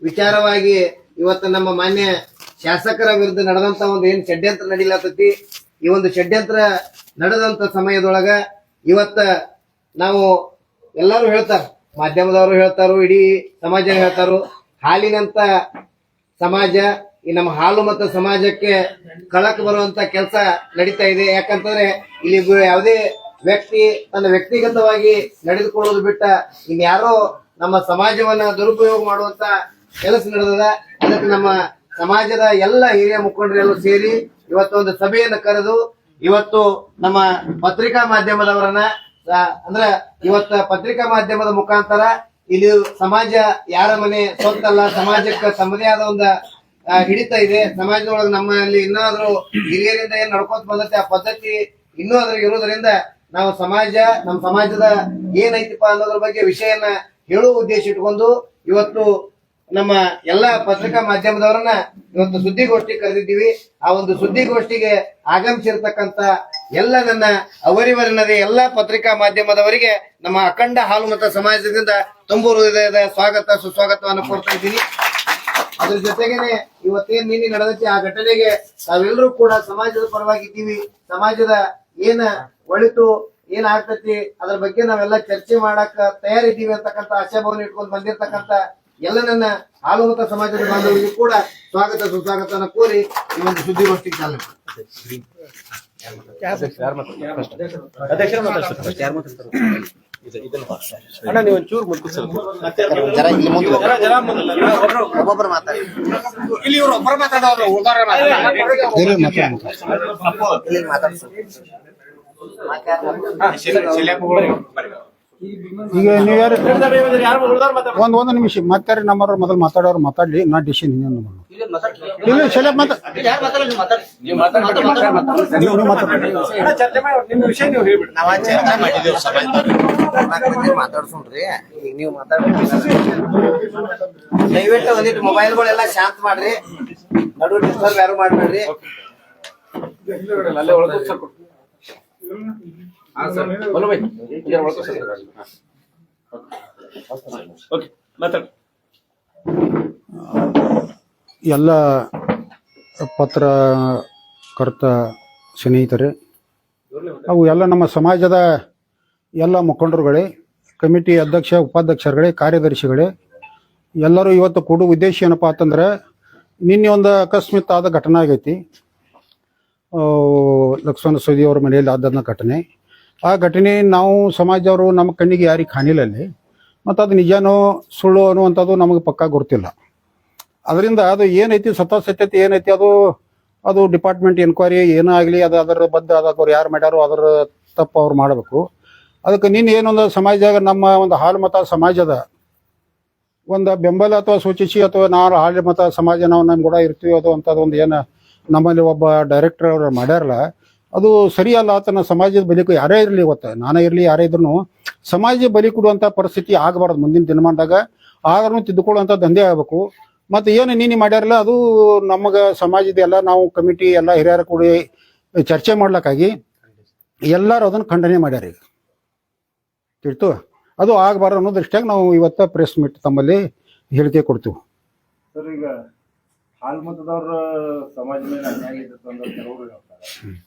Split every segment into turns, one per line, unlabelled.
ವಿಚಾರವಾಗಿ ಇವತ್ತು ನಮ್ಮ ಮಾನ್ಯ ಶಾಸಕರ ವಿರುದ್ಧ ನಡೆದಂತ ಒಂದು ಏನ್ ಷಡ್ಯಂತ್ರ ನಡೀಲತ್ತೈತಿ, ಈ ಒಂದು ಷಡ್ಯಂತ್ರ ನಡೆದಂತ ಸಮಯದೊಳಗ ಇವತ್ತ ನಾವು ಎಲ್ಲರೂ ಹೇಳ್ತಾರ, ಮಾಧ್ಯಮದವರು ಹೇಳ್ತಾರು, ಇಡೀ ಸಮಾಜ ಹೇಳ್ತಾರು, ಹಾಲಿನಂತ ಸಮಾಜ ಈ ನಮ್ಮ ಹಾಲು ಮತ್ತು ಸಮಾಜಕ್ಕೆ ಕಳಕ್ ಬರುವಂತ ಕೆಲಸ ನಡೀತಾ ಇದೆ. ಯಾಕಂತಂದ್ರೆ ಇಲ್ಲಿ ಯಾವುದೇ ವ್ಯಕ್ತಿ ತನ್ನ ವ್ಯಕ್ತಿಗತವಾಗಿ ನಡೆದುಕೊಳ್ಳೋದು ಬಿಟ್ಟ ಇನ್ಯಾರೋ ನಮ್ಮ ಸಮಾಜವನ್ನ ದುರುಪಯೋಗ ಮಾಡುವಂತ ಕೆಲಸ ನಡೆದದ. ಅದಕ್ಕೆ ನಮ್ಮ ಸಮಾಜದ ಎಲ್ಲ ಹಿರಿಯ ಮುಖಂಡರೆಲ್ಲೂ ಸೇರಿ ಇವತ್ತೊಂದು ಸಭೆಯನ್ನು ಕರೆದು ಇವತ್ತು ನಮ್ಮ ಪತ್ರಿಕಾ ಮಾಧ್ಯಮದವರನ್ನ ಅಂದ್ರ ಇವತ್ತ ಪತ್ರಿಕಾ ಮಾಧ್ಯಮದ ಮುಖಾಂತರ ಇಲ್ಲಿ ಸಮಾಜ ಯಾರ ಮನೆ ಸ್ವಂತಲ್ಲ, ಸಮಾಜಕ್ಕೆ ತಮ್ಮದೇ ಆದ ಒಂದು ಹಿಡಿತಾ ಇದೆ. ಸಮಾಜದೊಳಗೆ ನಮ್ಮಲ್ಲಿ ಇನ್ನಾದ್ರೂ ಹಿರಿಯರಿಂದ ಏನ್ ನಡ್ಕೋತ ಬಂದತ್ತೆ ಆ ಪದ್ಧತಿ ಇನ್ನೂ ಅದ್ರಾಗ ಇರೋದ್ರಿಂದ ನಾವು ನಮ್ಮ ಸಮಾಜದ ಏನೈತಿಪ್ಪ ಅನ್ನೋದ್ರ ಬಗ್ಗೆ ವಿಷಯನ ಹೇಳುವ ಉದ್ದೇಶ ಇಟ್ಕೊಂಡು ಇವತ್ತು ನಮ್ಮ ಎಲ್ಲಾ ಪತ್ರಿಕಾ ಮಾಧ್ಯಮದವರನ್ನ ಇವತ್ತು ಸುದ್ದಿಗೋಷ್ಠಿ ಕರೆದಿದ್ದೀವಿ. ಆ ಒಂದು ಸುದ್ದಿಗೋಷ್ಠಿಗೆ ಆಗಮಿಸಿರ್ತಕ್ಕಂತ ಎಲ್ಲ ನನ್ನ ಅವರಿವರನದೇ ಎಲ್ಲಾ ಪತ್ರಿಕಾ ಮಾಧ್ಯಮದವರಿಗೆ ನಮ್ಮ ಅಖಂಡ ಹಾಲು ಮತ ಸಮಾಜದಿಂದ ತುಂಬು ಹೃದಯದ ಸ್ವಾಗತ ಸುಸ್ವಾಗತವನ್ನು ಕೋರ್ತಾ ಇದ್ದೀನಿ. ಅದ್ರ ಜೊತೆಗೇನೆ ಇವತ್ತೇನ್ ನಿನ್ನೆ ನಡೆದೈತಿ ಆ ಘಟನೆಗೆ ತಾವೆಲ್ಲರೂ ಕೂಡ ಸಮಾಜದ ಪರವಾಗಿದ್ದೀವಿ. ಸಮಾಜದ ಏನ ಒಳಿತು ಏನ್ ಆಗ್ತೈತಿ ಅದ್ರ ಬಗ್ಗೆ ನಾವೆಲ್ಲ ಚರ್ಚೆ ಮಾಡಕ್ ತಯಾರಿದ್ದೀವಿ ಅಂತಕ್ಕಂಥ ಆಶಾಭಾವನೆ ಇಟ್ಕೊಂಡು ಬಂದಿರತಕ್ಕಂತ ಎಲ್ಲ ನನ್ನ ಹಾಲು ಮತ ಸಮಾಜದ ಬಾಂಧವರಿಗೂ ಕೂಡ ಸ್ವಾಗತ ಸುಸ್ವಾಗತನ ಕೋರಿ ಈ ಒಂದು ಸುದ್ದಿಗೋಷ್ಠಿಗೆ ಚಾಲನೆ
ಅಣ್ಣ ನೀವು ಒಂಚೂರು ಮುಂದೆ
ಒಬ್ಬೊಬ್ಬರು ಮಾತಾಡಿ
ಇಲ್ಲಿ ಇವರು ಒಬ್ಬರು ಮಾತಾಡೋರು ಉಳ್ದಾರ
ಈಗ ನೀವ್ಯಾರು ಒಂದ್ ನಿಮಿಷ ಮಾತಾಡಿ, ನಮ್ಮವ್ರು ಮೊದಲು ಮಾತಾಡೋರು ಮಾತಾಡ್ಲಿ, ನಾ ಡಿಸಿಷನ್ ಹಿಂದೆ ಇಲ್ಲ ಶಲ್ಯ
ಮಾತಾಡ್ಸೋಣ್ರಿ. ಈಗ ನೀವು ದಯವಿಟ್ಟು ಒಂದಿಟ್ಟು ಮೊಬೈಲ್ಗಳೆಲ್ಲ ಶಾಂತ ಮಾಡ್ರಿ, ನಡು ಡಿಸ್ಟರ್ಬ್ ಯಾರು ಮಾಡ್ಬೇಡ್ರಿ.
ಎಲ್ಲ ಪತ್ರಕರ್ತ ಸ್ನೇಹಿತರೆ, ಅವು ಎಲ್ಲ ನಮ್ಮ ಸಮಾಜದ ಎಲ್ಲ ಮುಖಂಡರುಗಳೇ, ಕಮಿಟಿ ಅಧ್ಯಕ್ಷ ಉಪಾಧ್ಯಕ್ಷರುಗಳೇ, ಕಾರ್ಯದರ್ಶಿಗಳೇ, ಎಲ್ಲರೂ ಇವತ್ತು ಕೂಡುವ ಉದ್ದೇಶ ಏನಪ್ಪ ಅಂತಂದ್ರೆ, ನಿನ್ನೆ ಒಂದು ಅಕಸ್ಮಾತ್ ಆದ ಘಟನೆ ಆಗೈತಿ. ಲಕ್ಷ್ಮಣ ಸವದಿ ಅವರ ಮನೆಯಲ್ಲಿ ಆದನ್ನ ಘಟನೆ. ಆ ಘಟನೆ ನಾವು ಸಮಾಜದವರು ನಮ್ಮ ಕಣ್ಣಿಗೆ ಯಾರಿಗೆ ಕಾಣಿಲ್ಲ ಅಲ್ಲಿ, ಮತ್ತು ಅದು ನಿಜನೋ ಸುಳ್ಳು ಅನ್ನುವಂಥದ್ದು ನಮಗೆ ಪಕ್ಕಾ ಗೊತ್ತಿಲ್ಲ. ಅದರಿಂದ ಅದು ಏನೈತಿ ಸತ್ಯಾಸತ್ಯತೆ ಏನೈತಿ ಅದು ಡಿಪಾರ್ಟ್ಮೆಂಟ್ ಎನ್ಕ್ವೈರಿ ಏನೋ ಆಗಲಿ, ಅದು ಅದರ ಬದ್ಧ ಅದಕ್ಕೆ ಅವ್ರು ಯಾರು ಮಾಡ್ಯಾರೋ ಅದರ ತಪ್ಪು ಅವ್ರು ಮಾಡಬೇಕು. ಅದಕ್ಕೆ ನಿನ್ನ ಏನೊಂದು ಸಮಾಜದಾಗ ನಮ್ಮ ಒಂದು ಹಾಲು ಮತ ಸಮಾಜದ ಒಂದು ಬೆಂಬಲ ಅಥವಾ ಸೂಚಿಸಿ ಅಥವಾ ನಾವು ಹಾಲು ಮತ ಸಮಾಜ ನಾವು ನಮ್ಮ ಕೂಡ ಇರ್ತೀವಿ ಅದು ಅಂಥದ್ದು ಒಂದು ಏನು ನಮ್ಮಲ್ಲಿ ಒಬ್ಬ ಡೈರೆಕ್ಟರ್ ಅವರು ಮಾಡ್ಯಾರಲ್ಲ, ಅದು ಸರಿಯಲ್ಲ. ಆತನ ಸಮಾಜದ ಬಲಿಕು ಯಾರೇ ಇರಲಿ, ಇವತ್ತು ನಾನೇ ಇರಲಿ ಯಾರೇ ಇದ್ರು ಸಮಾಜ ಬಲಿ ಕೊಡುವಂಥ ಪರಿಸ್ಥಿತಿ ಆಗಬಾರ್ದು. ಮುಂದಿನ ದಿನಮಾನದಾಗ ಆದ್ರೂ ತಿದ್ದುಕೊಳ್ಳುವಂಥ ದಂಧೆ ಆಗಬೇಕು. ಮತ್ತು ಏನು ನೀನು ಮಾಡ್ಯಾರಲ್ಲ ಅದು ನಮಗೆ ಸಮಾಜದ ಎಲ್ಲ ನಾವು ಕಮಿಟಿ ಎಲ್ಲ ಹಿರಿಯರ ಕೂಡಿ ಚರ್ಚೆ ಮಾಡ್ಲಿಕ್ಕಾಗಿ ಎಲ್ಲರೂ ಅದನ್ನು ಖಂಡನೆ ಮಾಡ್ಯಾರ. ಈಗ ತಿಳ್ತು ಅದು ಆಗಬಾರ್ದು ಅನ್ನೋ ದೃಷ್ಟಿಯಾಗಿ ನಾವು ಇವತ್ತು ಪ್ರೆಸ್ ಮೀಟ್ ತಮ್ಮಲ್ಲಿ ಹೇಳಿಕೆ ಕೊಡ್ತೀವಿ.
ಸರ್, ಈಗ ಹಾಲು ಮತದವ್ರ ಸಮಾಜ ಮೇಲೆ ಅನ್ಯಾಯ ಇದೆ ಕೆಲವರು ಹೇಳ್ತಾರೆ,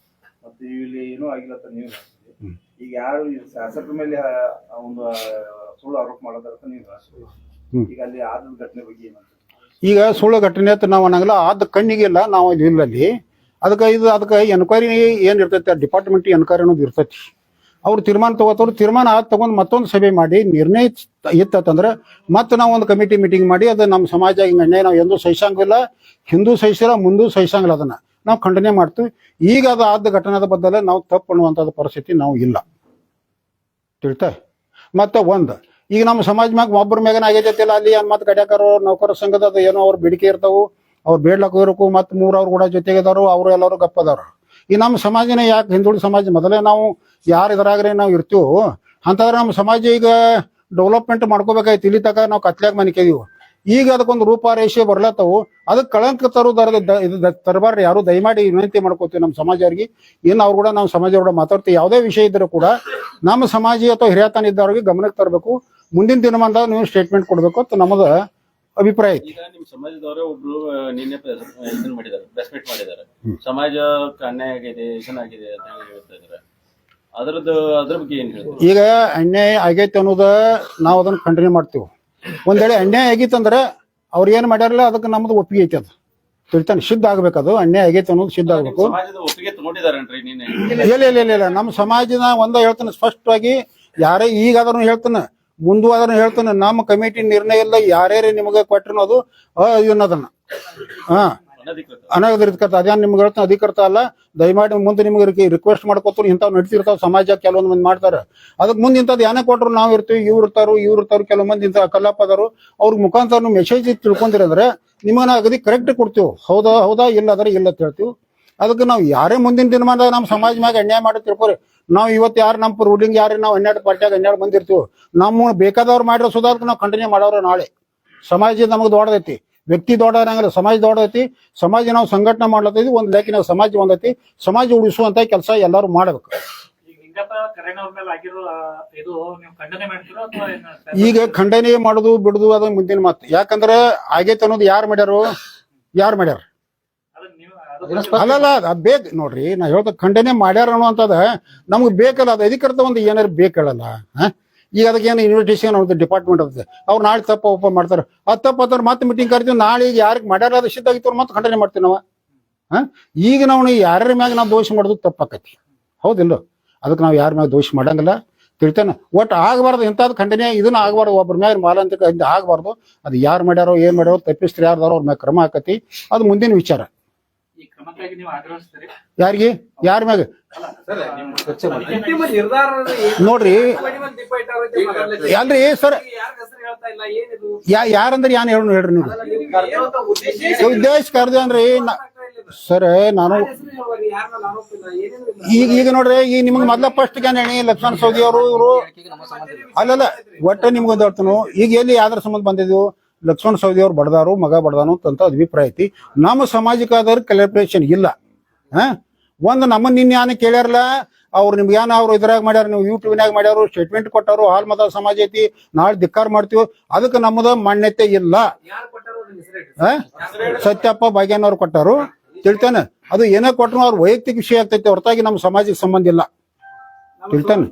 ಮತ್ತೆ ಇಲ್ಲಿ ಏನೂ ಆಗಿಲ್ಲ ಅಂತ ನೀವು ಹೇಳ್ತೀವಿ. ಈಗ ಯಾರು ಶಾಸಕರ ಮೇಲೆ ಒಂದು ಸುಳ್ಳು ಆರೋಪ ಮಾಡೋದಕ್ಕ ನೀವು ಹೇಳ್ತೀವಿ. ಈಗ ಅಲ್ಲಿ ಆದ ಘಟನೆ ಬಗ್ಗೆ ಏನಂತ?
ಈಗ ಸುಳ್ಳು ಘಟನೆ ಅಂತ ನಾವು ಅನ್ನಂಗಿಲ್ಲ, ಆದ ಕಣ್ಣಿಗಿಲ್ಲ ನಾವು ಇಲ್ಲಲ್ಲಿ. ಅದಕ್ಕೆ ಎನ್ಕ್ವೈರಿ ಏನು ಇರ್ತೈತಿ, ಡಿಪಾರ್ಟ್ಮೆಂಟ್ ಎನ್ಕ್ವೈರಿ ಅನ್ನೋದು ಇರ್ತೈತಿ. ಅವ್ರು ತೀರ್ಮಾನ ತಗೋತವ್ರು, ತೀರ್ಮಾನ ತಗೊಂಡು ಮತ್ತೊಂದು ಸಭೆ ಮಾಡಿ ನಿರ್ಣಯ ಇತ್ತಂದ್ರೆ ಮತ್ತೆ ನಾವು ಒಂದು ಕಮಿಟಿ ಮೀಟಿಂಗ್ ಮಾಡಿ ಅದು ನಮ್ಮ ಸಮಾಜ ಹಿಂಗೆ ಅನ್ಯಾಯ ನಾವು ಎಂದೂ ಸಹಿಸಂಗಿಲ್ಲ, ಹಿಂದೂ ಸಹಿಸಿಲ್ಲ, ಮುಂದೂ ಸಹಿಸಂಗಿಲ್ಲ, ಅದನ್ನ ನಾವು ಖಂಡನೆ ಮಾಡ್ತೀವಿ. ಈಗ ಅದು ಆದ ಘಟನೆದ ಬದಲ ನಾವು ತಪ್ಪು ಅನ್ನುವಂಥದ್ದು ಪರಿಸ್ಥಿತಿ ನಾವು ಇಲ್ಲ. ತಿಳ್ತಾ ಮತ್ತೆ ಈಗ ನಮ್ಮ ಸಮಾಜ ಮ್ಯಾಗ ಒಬ್ಬರ ಮ್ಯಾಗನ ಆಗೈತಿಲ್ಲ, ಅಲ್ಲಿ ಮತ್ತೆ ಕಡ್ಯಾಕರು ನೌಕರ ಸಂಘದ ಅದು ಏನೋ ಅವ್ರ ಬೇಡಿಕೆ ಇರ್ತಾವು, ಅವ್ರು ಬೇಡ್ಲಕ್ಕ ಇರಕು, ಮತ್ತೆ ಮೂರವ್ರು ಕೂಡ ಜೊತೆಗಿದಾರು, ಅವರು ಎಲ್ಲರೂ ಗಪ್ಪದವ್ರು. ಈ ನಮ್ಮ ಸಮಾಜನೇ ಯಾಕೆ ಹಿಂದುಳಿದ ಸಮಾಜ ಮೊದಲೇ ನಾವು ಯಾರು ಇದರಾಗ್ರೆ ನಾವು ಇರ್ತೀವೋ ಅಂತಂದ್ರೆ ನಮ್ಮ ಸಮಾಜ ಈಗ ಡೆವಲಪ್ಮೆಂಟ್ ಮಾಡ್ಕೋಬೇಕಾಯ್ತು. ಇಲ್ಲಿ ತನಕ ನಾವು ಕತ್ಲಾಗ ಮನಿಕೇದೀವಿ. ಈಗ ಅದಕ್ಕೊಂದು ರೂಪರೇಷೆ ಬರ್ಲತ್ತವು. ಅದಕ್ಕೆ ಕಳಂಕ ತರಬಾರ್ದು ಯಾರು, ದಯಮಾಡಿ ವಿನಂತಿ ಮಾಡ್ಕೋತೀವಿ ನಮ್ಮ ಸಮಾಜವ್ರಿಗೆ. ಇನ್ನು ಅವ್ರು ಕೂಡ ನಾವು ಸಮಾಜ ಕೂಡ ಮಾತಾಡ್ತೀವಿ. ಯಾವುದೇ ವಿಷಯ ಇದ್ರೂ ಕೂಡ ನಮ್ಮ ಸಮಾಜ ಅಥವಾ ಹಿರಿಯತನ ಇದ್ದವ್ರಿಗೆ ಗಮನಕ್ಕೆ ತರಬೇಕು. ಮುಂದಿನ ದಿನಮಾನದಾಗ ನೀವು ಸ್ಟೇಟ್ಮೆಂಟ್ ಕೊಡಬೇಕು ಅಂತ ನಮ್ಮದು ಅಭಿಪ್ರಾಯ ಐತಿ.
ಈಗ ನಿಮ್ ಸಮಾಜದವರೇ ಒಬ್ರು ನಿನ್ನೆ ಇದನ್ನ ಮಾಡಿದ್ದಾರೆ, ಪ್ರೆಸ್ ಮೀಟ್ ಮಾಡಿದ್ದಾರೆ. ಸಮಾಜಕ್ಕೆ ಅನ್ಯಾಯ ಆಗಿದೆ, ಇದನ್ನಾಗಿದೆ ಅಂತ ಹೇಳ್ತಾ ಇದಾರೆ. ಅದ್ರ ಬಗ್ಗೆ ಏನ್ ಹೇಳ್ತೀವಿ?
ಈಗ ಅನ್ಯಾಯ ಆಗೈತೆ ಅನ್ನೋದ ನಾವು ಅದನ್ನ ಕಂಟಿನ್ಯೂ ಮಾಡ್ತೀವಿ. ಒಂದ್ ವೇಳೆ ಅನ್ಯಾಯ ಆಗೈತಂದ್ರೆ ಅವ್ರು ಏನ್ ಮಾಡ್ಯಾರಲ್ಲ ಅದಕ್ಕೆ ನಮ್ದು ಒಪ್ಪಿಗೆ ಐತಿ. ಅದು ತಿಳ್ತಾನೆ ಸಿದ್ಧ ಆಗ್ಬೇಕದು. ಅನ್ಯಾಯ ಆಗೈತೆ ಅನ್ನೋದು ಸಿದ್ಧ ಆಗ್ಬೇಕು.
ಸಮಾಜದ ಒಪ್ಪಿಗೆ ತಗೊಂಡಿದಾರೇನ್ರಿ ನಿನ್ನೆ?
ಇಲ್ಲ ನಮ್ಮ ಸಮಾಜದ ಒಂದ ಹೇಳ್ತಾನೆ ಸ್ಪಷ್ಟವಾಗಿ. ಯಾರೇ ಈಗಾದ್ರೂ ಹೇಳ್ತಾನೆ, ಮುಂದೂ ಅದನ್ನ ಹೇಳ್ತಾನೆ, ನಮ್ಮ ಕಮಿಟಿ ನಿರ್ಣಯ ಇಲ್ಲ, ಯಾರ್ಯಾರೇ ನಿಮಗೆ ಕೊಟ್ಟರು ಅದು ಅದನ್ನ ಅನಧಿಕೃತ. ಅದೇನು ನಿಮ್ಗೆ ಹೇಳ್ತಾನೆ ಅಧಿಕೃತ ಅಲ್ಲ. ದಯಮಾಡಿ ಮುಂದೆ ನಿಮ್ಗೆ ರಿಕ್ವೆಸ್ಟ್ ಮಾಡ್ಕೊತಾರೆ. ಇಂಥವ್ ನಡ್ಸಿರ್ತಾವ ಸಮಾಜ, ಕೆಲವೊಂದು ಮಂದಿ ಮಾಡ್ತಾರೆ. ಅದಕ್ಕೆ ಮುಂದೆ ಇಂಥದ್ದು ಏನೇ ಕೊಟ್ಟರು ನಾವು ಇರ್ತೀವಿ, ಇವ್ರು ಇರ್ತಾರು ಕೆಲವು ಮಂದಿ ಇಂಥ ಕಲ್ಲಪ್ಪದಾರು. ಅವ್ರಿಗೆ ಮುಖಾಂತರ ನೀವು ಮೆಸೇಜ್ ತಿಳ್ಕೊಂಡಿರಂದ್ರೆ ನಿಮಗೆ ನಾವು ಅಗದಿ ಕರೆಕ್ಟ್ ಕೊಡ್ತೀವಿ. ಹೌದಾ ಇಲ್ಲ ಅಂದ್ರೆ ಇಲ್ಲ ಅಂತ ಹೇಳ್ತೀವಿ. ಅದಕ್ಕೆ ನಾವು ಯಾರೇ ಮುಂದಿನ ದಿನಮಾನದಾಗ ನಮ್ಮ ಸಮಾಜ ಮ್ಯಾಗ ಅನ್ಯಾಯ ಮಾಡಿ ತಿಳ್ಕೊರಿ. ನಾವು ಇವತ್ತು ಯಾರು ನಮ್ಮ ರೂಲಿಂಗ್ ಯಾರು ನಾವು 12 ಪಾರ್ಟಿಯಾಗ 12 ಮಂದಿ ಇರ್ತೀವಿ. ನಮ್ಮ ಬೇಕಾದವ್ರು ಮಾಡಿರೋ ಸುಧಾರಕ್ಕೆ ನಾವು ಕಂಟಿನ್ಯೂ ಮಾಡೋರು. ನಾಳೆ ಸಮಾಜ ನಮಗೆ ದೊಡ್ಡದೈತಿ, ವ್ಯಕ್ತಿ ದೊಡ್ಡದಂಗಿಲ್ಲ, ಸಮಾಜ ದೊಡ್ಡದೈತಿ. ಸಮಾಜ ನಾವು ಸಂಘಟನೆ ಮಾಡ್ಲತ್ತೈತಿ. ಒಂದ್ ಲೇಖಿನ ಸಮಾಜ ಒಂದೈತಿ. ಸಮಾಜ ಉಳಿಸುವಂತ ಕೆಲಸ ಎಲ್ಲರೂ ಮಾಡ್ಬೇಕು. ಈಗ ಖಂಡನೆ ಮಾಡುದು ಬಿಡುದು ಅದು ಮುಂದಿನ ಮಾತು. ಯಾಕಂದ್ರೆ ಆಗೈತೆ ಅನ್ನೋದು ಯಾರು ಮಾಡ್ಯಾರ ಅಲ್ಲಲ್ಲ. ಅದ್ ಬೇಕು ನೋಡ್ರಿ. ನಾ ಹೇಳ್ದ ಖಂಡನೆ ಮಾಡ್ಯಾರ ಅನ್ನುವಂಥದ್ದು ನಮ್ಗೆ ಬೇಕಲ್ಲ. ಅದು ಅಧಿಕೃತ ಒಂದು ಏನಾರು ಬೇಕಲ್ಲ. ಈಗ ಅದಕ್ಕೇನು ಇನ್ವಿಟೇಷನ್ ಅನ್ನೋದು ಡಿಪಾರ್ಟ್ಮೆಂಟ್ ಇರ್ತದೆ. ಅವ್ರು ನಾಳೆ ತಪ್ಪ ಒಪ್ಪ ಮಾಡ್ತಾರೆ. ಅದು ತಪ್ಪ ಮತ್ತೆ ಮೀಟಿಂಗ್ ಕರಿತೀವಿ. ನಾಳೆ ಈಗ ಯಾರಿಗೆ ಮಾಡ್ಯಾರ ಅದು ಸಿದ್ಧ ಆಗಿತ್ತು ಮತ್ತೆ ಖಂಡನೆ ಮಾಡ್ತೀವಿ ನಾವು. ಈಗ ನಾವು ಯಾರ್ಯಾರ ಮ್ಯಾಗ ನಾವು ದೋಷ ಮಾಡೋದು ತಪ್ಪಾಕತಿ. ಹೌದಿಲ್ಲ? ಅದಕ್ಕೆ ನಾವು ಯಾರ ಮ್ಯಾಗ ದೋಷ ಮಾಡಂಗಿಲ್ಲ. ತಿಳ್ತಾನೆ ಒಟ್ಟು ಆಗಬಾರ್ದು. ಇಂಥದ್ದು ಖಂಡನೆ ಇದನ್ನ ಆಗಬಾರ್ದು. ಒಬ್ಬರ ಮ್ಯಾಗ ಮಾಲಾಂತಿಕ ಆಗಬಾರ್ದು. ಅದು ಯಾರು ಮಾಡ್ಯಾರೋ ಏನ್ ಮಾಡ್ಯಾರೋ ತಪ್ಪಿಸ್ತಾರೆ ಯಾರ್ದಾರೋ ಅವ್ರ ಮ್ಯಾಗ ಕ್ರಮ ಆಕತಿ. ಅದು ಮುಂದಿನ ವಿಚಾರ. ಯಾರಿಗೆ ಯಾರ ಮ್ಯಾಗ ನೋಡ್ರಿ ಅಲ್ರಿ ಸರ್, ಯಾರಂದ್ರೆ ಏನ್ ಹೇಳ್ರಿ ನೀವು ಉದ್ದೇಶ ಕರ್ದು ಅಂದ್ರಿ ಸರ್. ನಾನು ಈಗ ನೋಡ್ರಿ, ಈಗ ನಿಮ್ಗೆ ಮೊದ್ಲ ಫಸ್ಟ್ ಹೇಳಿ ಲಕ್ಷ್ಮಣ ಸವದಿ ಅವರು ಇವರು ಅಲ್ಲಲ್ಲ ಒಟ್ಟ ನಿಮ್ಗೊಂದು ಹೇಳ್ತಾನು. ಈಗ ಎಲ್ಲಿ ಯಾವ್ದ್ರ ಸಂಬಂಧ ಬಂದಿದ್ವು? ಲಕ್ಷ್ಮಣ ಸವದಿ ಅವ್ರು ಬಡದಾರು, ಮಗ ಬಡದಾನು ಅಂತ ಅಭಿಪ್ರಾಯ ಐತಿ. ನಮ್ಮ ಸಾಮಾಜಿಕ ಆಧಾರ ಕ್ಯಾಲ್ಕುಲೇಷನ್ ಇಲ್ಲ. ಒಂದು ನಮ್ಮನ್ನ ನಿನ್ನೆ ಯಾನ ಕೇಳ್ಯಾರಲ್ಲ, ಅವ್ರು ನಿಮ್ಗೆ ಏನ ಅವ್ರು ಇದ್ರಾಗ ಮಾಡ್ಯಾರ, ನೀವು ಯೂಟ್ಯೂಬ್ನಾಗ ಮಾಡ್ಯಾರು, ಸ್ಟೇಟ್ಮೆಂಟ್ ಕೊಟ್ಟಾರು, ಹಾಲ್ ಮತ ಸಮಾಜ ಐತಿ, ನಾಳೆ ಧಿಕ್ಕಾರ ಮಾಡ್ತೀವಿ. ಅದಕ್ಕೆ ನಮ್ಮದ ಮಾನ್ಯತೆ ಇಲ್ಲ. ಸತ್ಯಪ್ಪ ಭಾಗ್ಯನವ್ರು ಕೊಟ್ಟಾರು. ತಿಳ್ತಾನೆ ಅದು ಏನೇ ಕೊಟ್ಟರು ಅವ್ರ ವೈಯಕ್ತಿಕ ವಿಷಯ ಆಗ್ತೈತಿ, ಹೊರತಾಗಿ ನಮ್ಮ ಸಮಾಜಕ್ಕೆ ಸಂಬಂಧ ಇಲ್ಲ. ತಿಳ್ತಾನೆ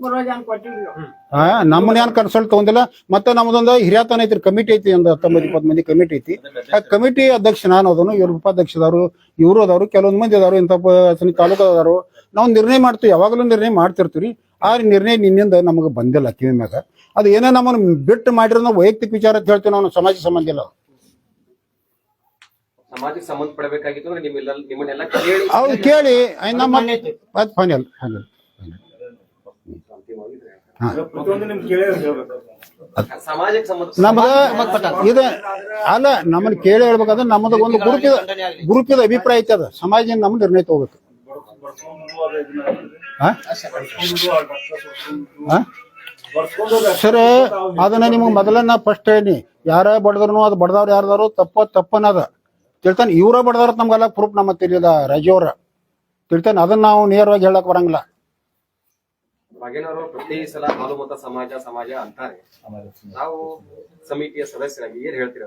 ನಮ್ಮನ್ನ ಏನ್ ಕನ್ಸಲ್ಟ್ ತಗೊಂಡಿಲ್ಲ. ಮತ್ತೆ ನಮ್ದೊಂದು ಹಿರಿಯಾತನ ಐತಿ, ಕಮಿಟಿ ಐತಿ, ಒಂದು 19-20 ಮಂದಿ ಕಮಿಟಿ ಐತಿ. ಆ ಕಮಿಟಿ ಅಧ್ಯಕ್ಷ ನಾನು ಅದನ್ನು, ಇವ್ರ ಉಪಾಧ್ಯಕ್ಷದವರು, ಇವರು ಅದಾರು, ಕೆಲವೊಂದು ಮಂದಿ ಅದಾರು, ಇಂಥ ತಾಲೂಕು ಅದಾರು. ನಾವು ನಿರ್ಣಯ ಮಾಡ್ತೀವಿ, ಯಾವಾಗಲೂ ನಿರ್ಣಯ ಮಾಡ್ತಿರ್ತೀವಿ. ಆ ನಿರ್ಣಯ ನಿನ್ನಿಂದ ನಮಗೆ ಬಂದಿಲ್ಲ ಕಿವಿ ಮ್ಯಾಗ. ಅದು ಏನೇ ನಮ್ಮನ್ನು ಬಿಟ್ಟು ಮಾಡಿರೋ ನಾವು ವೈಯಕ್ತಿಕ ವಿಚಾರ ಅಂತ ಹೇಳ್ತೀವಿ. ನಾವು ಸಮಾಜ ಸಂಬಂಧ ಇಲ್ಲ.
ಸಮಾಜಕ್ಕೆ ಸಂಬಂಧಪಡಬೇಕಾಗಿತ್ತು ಅಂದ್ರೆ ನಿಮ್ಮನ್ನೆಲ್ಲ ಕೇಳಿ
ಅವ್ರು ಕೇಳಿ ನಮ್ಮ ಫೈನಲ್
ಸಮಾಜಕ್ಕೆ ಸಂಬಂಧ
ನಮ್ದ ಇದು ಅಲ್ಲ. ನಮ್ಮನ್ನ ಕೇಳಿ ಹೇಳ್ಬೇಕಾದ್ರೆ ನಮ್ಮದ ಒಂದು ಗ್ರೂಪ್ ಅಭಿಪ್ರಾಯ ಐತಿ. ಅದ ಸಮಾಜ ನಮ್ ನಿರ್ಣಯ ತಗೋಬೇಕು. ಸರ್ ಅದನ್ನ ನಿಮ್ಗೆ ಮೊದಲನ್ನ ಫಸ್ಟ್ ಹೇಳಿ, ಯಾರ ಬಡದ್ರು ಅದು ಬಡದವ್ರು ಯಾರ್ದಾರು ತಪ್ಪನ್ನದ ತಿಳ್ತಾನೆ. ಇವರ ಬಡದವ್ರ ನಮ್ಗೆಲ್ಲ ಪ್ರೂಫ್ ನಮ್ಮ ತಿಳಿದ ರಾಜ್ಯವ್ರ ತಿಳ್ತಾನೆ. ಅದನ್ನ ನಾವು ನೇರವಾಗಿ ಹೇಳಕ್ ಬರಂಗಿಲ್ಲ.
ಭಾಗ್ಯನವರು ಪ್ರತಿ ಸಲ ಹಾಲು ಮತ ಸಮಾಜ ಅಂತಾರೆ. ನಾವು ಸಮಿತಿಯ ಸದಸ್ಯರಾಗಿ ಏನ್ ಹೇಳ್ತೀರ?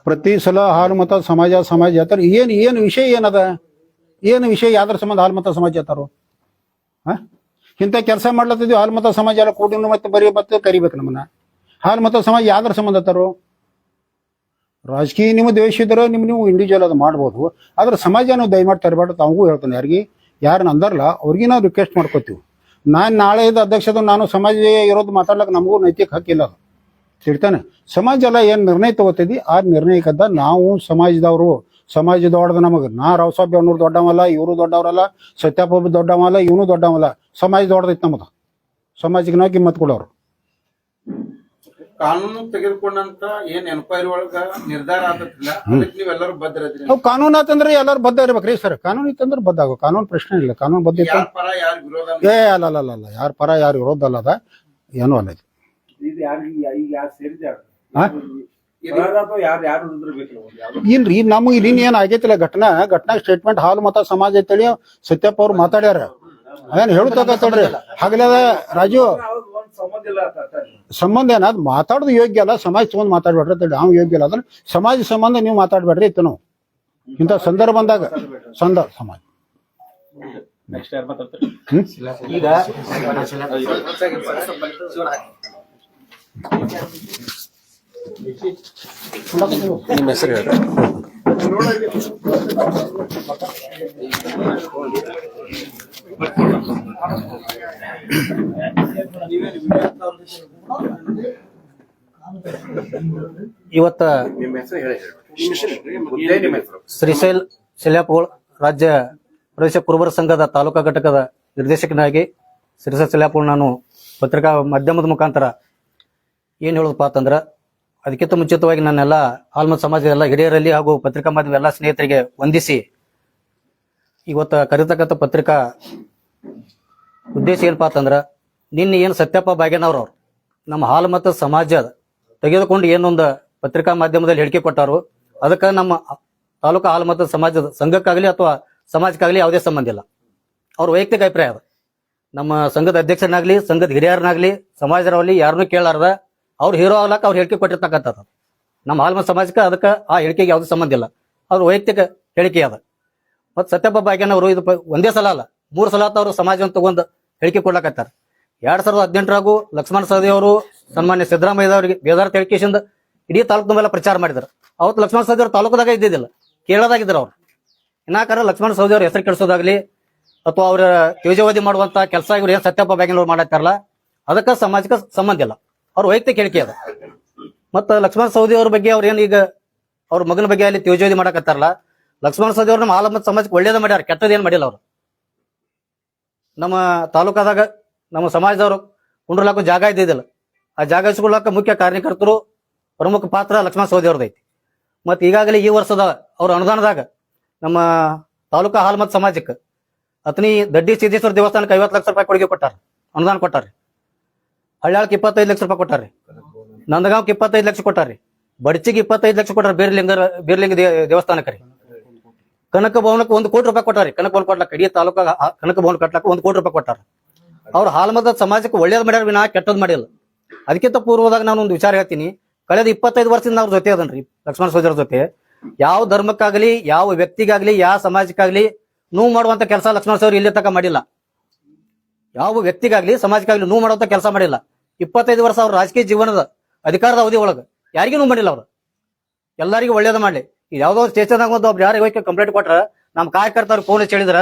ಪ್ರತಿ ಸಲ ಹಾಲು ಮತ ಸಮಾಜ ಹೇಳ್ತಾರೆ. ಏನು ವಿಷಯ ಏನದ? ಏನು ವಿಷಯ? ಯಾವ್ದ್ರ ಸಂಬಂಧ ಹಾಲು ಮತ ಸಮಾಜ ಹೇಳ್ತಾರೋ? ಇಂಥ ಕೆಲಸ ಮಾಡ್ಲತ್ತಿದ್ವಿ. ಹಾಲು ಮತ ಸಮಾಜ ಎಲ್ಲ ಕೂಡಿ ಮತ್ತೆ ಕರಿಬೇಕು ನಮ್ಮನ್ನ. ಹಾಲು ಮತ ಸಮಾಜ ಯಾವ್ದ್ರ ಸಂಬಂಧ ಹತ್ತಾರೋ? ರಾಜಕೀಯ ನಿಮ್ಮ ದ್ವೇಷ ಇದ್ರೆ ನೀವು ಇಂಡಿವಿಜುವಲ್ ಅದು ಮಾಡ್ಬೋದು. ಆದ್ರೆ ಸಮಾಜ ನಾವು ದಯಮಾಡಿ ತರಬಾರ್ದು. ತಾವು ಹೇಳ್ತಾನೆ ಯಾರನ್ನ ಅಂದಾರಲ್ಲ ಅವ್ರಿಗೆ ನಾವು ರಿಕ್ವೆಸ್ಟ್ ಮಾಡ್ಕೋತೀವಿ. ನಾನು ನಾಳೆ ಅಧ್ಯಕ್ಷದ ನಾನು ಸಮಾಜ ಇರೋದು ಮಾತಾಡ್ಲಕ್ಕೆ ನಮಗೂ ನೈತಿಕ ಹಕ್ಕಿಲ್ಲ. ಅದು ತಿಳ್ತಾನೆ. ಸಮಾಜ ಎಲ್ಲ ಏನು ನಿರ್ಣಯ ತಗೋತಿದ್ವಿ ಆ ನಿರ್ಣಯಕ್ಕಂತ ನಾವು ಸಮಾಜದವರು. ಸಮಾಜ ದೊಡ್ಡದ ನಮಗೆ. ನಾ ರಾವ್ ಅವ್ನವ್ರು ದೊಡ್ಡವಲ್ಲ, ಇವರು ದೊಡ್ಡವರಲ್ಲ, ಸತ್ಯಪ್ಪ ದೊಡ್ಡವಲ್ಲ, ಇವನು ದೊಡ್ಡವಲ್ಲ. ಸಮಾಜ ದೊಡ್ಡದೈತಿ ನಮ್ಮದು. ಸಮಾಜಕ್ಕೆ ನಾವು ಕಿಮ್ಮತ್ ಕೊಡೋರು.
ಕಾನೂನು ತೆಗೆದುಕೊಂಡಂತ ಏನ್ ಎನ್ಕ್ವೈರಿ ಒಳಗ ನಿರ್ಧಾರ ಆಗತ್ತಿಲ್ಲ, ಅದಕ್ಕೆ ನೀವೆಲ್ಲರೂ ಬದ್ಧ ಇದ್ರಿ.
ನಾವು ಕಾನೂನು ಆತಂದ್ರೆ ಎಲ್ಲರೂ ಬದ್ಧ ಇರ್ಬೇಕ್ರಿ ಸರ್. ಕಾನೂನು ಇತ್ತಂದ್ರೆ ಬದ್ಧ ಆಗೋ. ಕಾನೂನು ಪ್ರಶ್ನೆ ಇಲ್ಲ. ಕಾನೂನು ಬದ್ಧ ಇತ್ತು.
ಯಾರ ಪರ ಯಾರ ವಿರೋಧ?
ಅಲ್ಲ ಯಾರ ಪರ ಯಾರು ವಿರೋಧ ಅಲ್ಲ. ಅದ ಏನೂ ಅಲ್ಲ. ಇಲ್ರಿ ನಮಗೆ ಇಲ್ಲಿ ಏನ್ ಆಗೈತಿಲ್ಲ ಘಟನಾ ಸ್ಟೇಟ್ಮೆಂಟ್ ಹಾಲು ಮತ ಸಮಾಜ ಅಂತೇಳಿ ಸತ್ಯಪ್ಪ ಅವ್ರು ಮಾತಾಡ್ಯಾರ. ಅದೇನ್ ಹೇಳುತ್ತೇಳ್ರಿ ಹಾಗಲದ ರಾಜು. ಸಂಬಂಧ ಏನಾದ್ ಮಾತಾಡೋದು ಯೋಗ್ಯ ಅಲ್ಲ, ಸಮಾಜ ತಗೊಂಡ್ ಮಾತಾಡ್ಬೇಡ್ರಿ ಅಂತ ನಾವು ಯೋಗ್ಯ ಅಲ್ಲ ಅಂದ್ರೆ ಸಮಾಜ ಸಂಬಂಧ ನೀವು ಮಾತಾಡ್ಬೇಡ್ರಿ ಇತ್ತು ನಾವು ಇಂಥ ಸಂದರ್ಭ ಬಂದಾಗ ಸಮಾಜ
ನೆಕ್ಸ್ಟ್ ಯಾರು ಮಾತಾಡ್ತಾರೆ?
ಈಗ
ನಿಮ್ಮ ಹೆಸರು ಹೇಳ್ರಿ.
ಇವತ್ತ
ನಿಮ್ಮ ಹೆಸರು ಹೇಳಿ. ಹುದ್ದೆ ನಿಮ್ಮ ಹೆಸರು.
ಶ್ರೀಶೈಲ್ ಶಲ್ಯಾಪಗೋಳ್ ರಾಜ್ಯ ಪ್ರದೇಶ ಕುರುಬರ ಸಂಘದ ತಾಲೂಕಾ ಘಟಕದ ನಿರ್ದೇಶಕನಾಗಿ ಶ್ರೀಶೈಲ್ ಶಲ್ಯಾಪಗೋಳ್ ನಾನು ಪತ್ರಿಕಾ ಮಾಧ್ಯಮದ ಮುಖಾಂತರ ಏನ್ ಹೇಳೋದಪ್ಪ ಅಂತಂದ್ರ, ಅದಕ್ಕಿಂತ ಮುಂಚಿತವಾಗಿ ನನ್ನೆಲ್ಲ ಆಲ್ಮತ್ ಸಮಾಜದ ಎಲ್ಲ ಹಿರಿಯರಲ್ಲಿ ಹಾಗೂ ಪತ್ರಿಕಾ ಮಾಧ್ಯಮದ ಎಲ್ಲ ಸ್ನೇಹಿತರಿಗೆ ವಂದಿಸಿ ಇವತ್ತ ಕರೀತಕ್ಕಂಥ ಪತ್ರಿಕಾ ಉದ್ದೇಶ ಏನಪ್ಪಾ ಅಂತಂದ್ರ, ನಿನ್ನೆ ಏನು ಸತ್ಯಪ್ಪ ಬಾಗೇನವ್ರು ನಮ್ಮ ಹಾಲ್ಮತ ಸಮಾಜ ತೆಗೆದುಕೊಂಡು ಏನೊಂದು ಪತ್ರಿಕಾ ಮಾಧ್ಯಮದಲ್ಲಿ ಹೇಳಿಕೆ ಕೊಟ್ಟಾರು, ಅದಕ್ಕೆ ನಮ್ಮ ತಾಲೂಕಾ ಹಾಲ್ಮತ ಸಮಾಜದ ಸಂಘಕ್ಕಾಗಲಿ ಅಥವಾ ಸಮಾಜಕ್ಕಾಗಲಿ ಯಾವುದೇ ಸಂಬಂಧ ಇಲ್ಲ. ಅವ್ರ ವೈಯಕ್ತಿಕ ಅಭಿಪ್ರಾಯ ಅದು. ನಮ್ಮ ಸಂಘದ ಅಧ್ಯಕ್ಷರನ್ನಾಗ್ಲಿ ಸಂಘದ ಹಿರಿಯರನ್ನಾಗ್ಲಿ ಸಮಾಜದಲ್ಲಿ ಯಾರನ್ನೂ ಕೇಳಾರ್ದ ಅವ್ರು ಹೀರೋ ಆಗ್ಲಕ್ಕ ಅವ್ರು ಹೇಳಿಕೆ ಕೊಟ್ಟಿರ್ತಕ್ಕಂಥದ್ದು. ನಮ್ಮ ಹಾಲ್ಮತ ಸಮಾಜಕ್ಕೆ ಅದಕ್ಕೆ ಆ ಹೇಳಿಕೆಗೆ ಯಾವುದೇ ಸಂಬಂಧ ಇಲ್ಲ, ಅವ್ರ ವೈಯಕ್ತಿಕ ಹೇಳಿಕೆ ಅದ. ಮತ್ತು ಸತ್ಯಪ್ಪ ಬಾಗೇನವರು ಇದು ಒಂದೇ ಸಲ ಅಲ್ಲ 3 ಸಲ ಅವರು ಸಮಾಜವನ್ನು ತಗೊಂಡು ಹೇಳಿಕೆ ಕೊಡ್ಲಕತ್ತಾರ. 2018ರಾಗೂ ಲಕ್ಷ್ಮಣ ಸವದಿ ಅವರು ಸನ್ಮಾನ್ಯ ಸಿದ್ದರಾಮಯ್ಯದವರಿಗೆ ಬೇದಾರ ಹೇಳಿಕೆಯಿಂದ ಇಡೀ ತಾಲೂಕು ಮೇಲೆ ಪ್ರಚಾರ ಮಾಡಿದ್ರು. ಅವತ್ತು ಲಕ್ಷ್ಮಣ ಸವದಿ ಅವರು ತಾಲೂಕದಾಗ ಇದ್ದಿದ್ದಿಲ್ಲ, ಕೇರಳದಾಗಿದ್ರು ಅವ್ರು. ಇನ್ನಾಕಾರ ಲಕ್ಷ್ಮಣ ಸವದಿ ಅವ್ರ ಹೆಸರು ಕೆಡಿಸೋದಾಗ್ಲಿ ಅಥವಾ ಅವ್ರ ತೇಜವಾದಿ ಮಾಡುವಂತ ಕೆಲಸ ಇವ್ರು ಏನ್ ಸತ್ಯಪ್ಪ ಬಾಗೇನವ್ರು ಮಾಡತ್ತಾರಲ್ಲ ಅದಕ್ಕೆ ಸಮಾಜಕ್ಕೆ ಸಂಬಂಧ ಇಲ್ಲ, ಅವ್ರ ವೈಯಕ್ತಿಕ ಹೇಳಿಕೆ ಅದ. ಮತ್ತ ಲಕ್ಷ್ಮಣ ಸವದಿ ಅವ್ರ ಬಗ್ಗೆ ಅವ್ರ ಏನ್ ಈಗ ಅವ್ರ ಮಗನ ಬಗ್ಗೆ ಅಲ್ಲಿ ತೇಜವಾದಿ ಮಾಡಕತ್ತಾರಲ್ಲ, ಲಕ್ಷ್ಮಣ ಸವದಿ ಅವ್ರ ನಮ್ಮ ಹಾಲ್ಮತ ಸಮಾಜಕ್ಕೆ ಒಳ್ಳೇದ ಮಾಡ್ಯಾರ, ಕೆಟ್ಟದೇನ್ ಮಾಡಿಲ್ಲ ಅವ್ರು. ನಮ್ಮ ತಾಲೂಕಾದಾಗ ನಮ್ಮ ಸಮಾಜದವರು ಕುಂಡ್ರಲಾಕ ಜಾಗ ಇದ್ದಿದ್ದಿಲ್ಲ, ಆ ಜಾಗ ಇಸ್ಕೊಳ್ಳಾಕ ಮುಖ್ಯ ಕಾರ್ಯಕರ್ತರು ಪ್ರಮುಖ ಪಾತ್ರ ಲಕ್ಷ್ಮಣ ಸವದಿ ಅವ್ರದೈತಿ. ಮತ್ ಈಗಾಗಲೇ ಈ ವರ್ಷದ ಅವ್ರ ಅನುದಾನದಾಗ ನಮ್ಮ ತಾಲೂಕಾ ಹಾಲ್ಮತ್ ಸಮಾಜಕ್ಕೆ ಅತನಿ ದಡ್ಡಿ ಸಿದ್ದೇಶ್ವರ ದೇವಸ್ಥಾನಕ್ಕೆ 50 ಲಕ್ಷ ರೂಪಾಯಿ ಕೊಡುಗೆ ಕೊಟ್ಟಾರ, ಅನುದಾನ ಕೊಟ್ಟಾರಿ. ಹಳ್ಯಾಳಕ್ಕೆ 25 ಲಕ್ಷ ರೂಪಾಯಿ ಕೊಟ್ಟಾರಿ, ನಂದಗಾಂವ್ಗೆ 25 ಲಕ್ಷ ಕೊಟ್ಟಾರಿ, ಬಡ್ಚಿಗೆ 25 ಲಕ್ಷ ಕೊಟ್ಟಾರ, ಬೀರ್ಲಿಂಗ ದೇವಸ್ಥಾನಕ್ಕೆ ರೀ. ಕನಕ ಭವನಕ್ಕೆ 1 ಕೋಟಿ ರೂಪಾಯಿ ಕೊಟ್ಟಾರಿ, ಕನಕ ಭವನ ಕೊಡ್ಲಕ್ಕ ಇಡೀ ತಾಲೂಕಾ ಕನಕ ಭವನ ಕಟ್ಲಕ್ಕ 1 ಕೋಟಿ ರೂಪಾಯಿ ಕೊಟ್ಟಾರ. ಅವ್ರ ಹಾಲ್ಮತ ಸಮಾಜಕ್ಕೆ ಒಳ್ಳೇದ್ ಮಾಡ್ಯಾರ ವಿನಾ ಕೆಟ್ಟದ್ ಮಾಡಿಲ್ಲ. ಅದಕ್ಕಿಂತ ಪೂರ್ವದಾಗ ನಾನು ಒಂದು ವಿಚಾರ ಹೇಳ್ತೀನಿ. ಕಳೆದ 25 ವರ್ಷದಿಂದ ಅವ್ರ ಜೊತೆ ಅದನ್ರಿ ಲಕ್ಷ್ಮಣ ಸವದಿ ಅವ್ರ ಜೊತೆ. ಯಾವ ಧರ್ಮಕ್ಕಾಗಲಿ ಯಾವ ವ್ಯಕ್ತಿಗಾಗ್ಲಿ ಯಾವ ಸಮಾಜಕ್ಕಾಗ್ಲಿ ನೋವು ಮಾಡುವಂತ ಕೆಲಸ ಲಕ್ಷ್ಮಣ ಸವದಿ ಇಲ್ಲಿ ತನಕ ಮಾಡಿಲ್ಲ. ಯಾವ ವ್ಯಕ್ತಿಗಾಗ್ಲಿ ಸಮಾಜಕ್ಕಾಗ್ಲಿ ನೋವು ಮಾಡುವಂತ ಕೆಲಸ ಮಾಡಿಲ್ಲ. 25 ವರ್ಷ ಅವ್ರ ರಾಜಕೀಯ ಜೀವನದ ಅಧಿಕಾರದ ಅವಧಿ ಒಳಗ ಯಾರಿಗೂ ನೋವು ಮಾಡಿಲ್ಲ ಅವ್ರು. ಎಲ್ಲರಿಗೂ ಒಳ್ಳೇದ ಮಾಡ್ಲಿ. ಯಾವ್ದೋ ಸ್ಟೇಷನ್ದಾಗ ಒಬ್ರು ಯಾರು ಹೋಗಿ ಕಂಪ್ಲೇಂಟ್ ಕೊಟ್ರ ನಮ್ಮ ಕಾರ್ಯಕರ್ತವ್ರು ಫೋನ್ ಹಚ್ಚಿ ಹೇಳಿದ್ರ